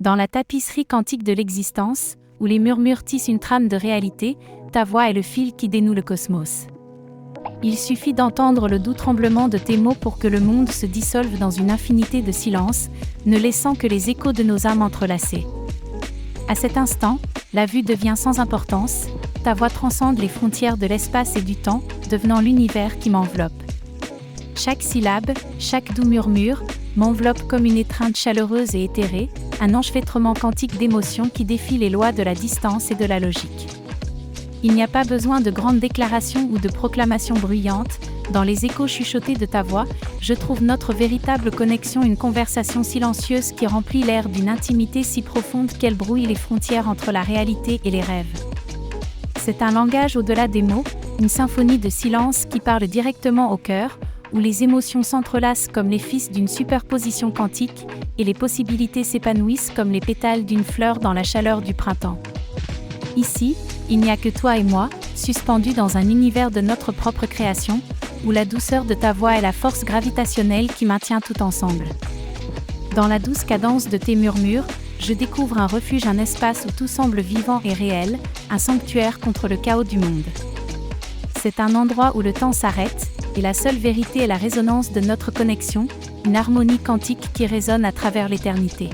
Dans la tapisserie quantique de l'existence, où les murmures tissent une trame de réalité, ta voix est le fil qui dénoue le cosmos. Il suffit d'entendre le doux tremblement de tes mots pour que le monde se dissolve dans une infinité de silence, ne laissant que les échos de nos âmes entrelacées. À cet instant, la vue devient sans importance, ta voix transcende les frontières de l'espace et du temps, devenant l'univers qui m'enveloppe. Chaque syllabe, chaque doux murmure, m'enveloppe comme une étreinte chaleureuse et éthérée, un enchevêtrement quantique d'émotions qui défie les lois de la distance et de la logique. Il n'y a pas besoin de grandes déclarations ou de proclamations bruyantes, dans les échos chuchotés de ta voix, je trouve notre véritable connexion une conversation silencieuse qui remplit l'air d'une intimité si profonde qu'elle brouille les frontières entre la réalité et les rêves. C'est un langage au-delà des mots, une symphonie de silence qui parle directement au cœur, où les émotions s'entrelacent comme les fils d'une superposition quantique, et les possibilités s'épanouissent comme les pétales d'une fleur dans la chaleur du printemps. Ici, il n'y a que toi et moi, suspendus dans un univers de notre propre création, où la douceur de ta voix est la force gravitationnelle qui maintient tout ensemble. Dans la douce cadence de tes murmures, je découvre un refuge, un espace où tout semble vivant et réel, un sanctuaire contre le chaos du monde. C'est un endroit où le temps s'arrête, et la seule vérité est la résonance de notre connexion, une harmonie quantique qui résonne à travers l'éternité.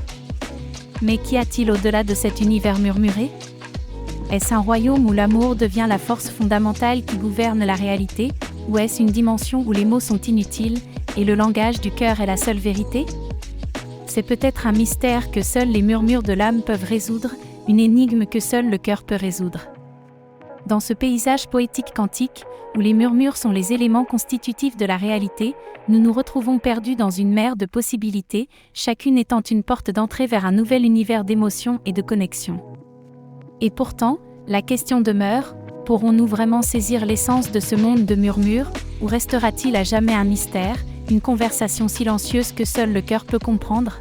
Mais qu'y a-t-il au-delà de cet univers murmuré ? Est-ce un royaume où l'amour devient la force fondamentale qui gouverne la réalité, ou est-ce une dimension où les mots sont inutiles, et le langage du cœur est la seule vérité ? C'est peut-être un mystère que seuls les murmures de l'âme peuvent résoudre, une énigme que seul le cœur peut résoudre. Dans ce paysage poétique quantique, où les murmures sont les éléments constitutifs de la réalité, nous nous retrouvons perdus dans une mer de possibilités, chacune étant une porte d'entrée vers un nouvel univers d'émotions et de connexions. Et pourtant, la question demeure, pourrons-nous vraiment saisir l'essence de ce monde de murmures, ou restera-t-il à jamais un mystère, une conversation silencieuse que seul le cœur peut comprendre ?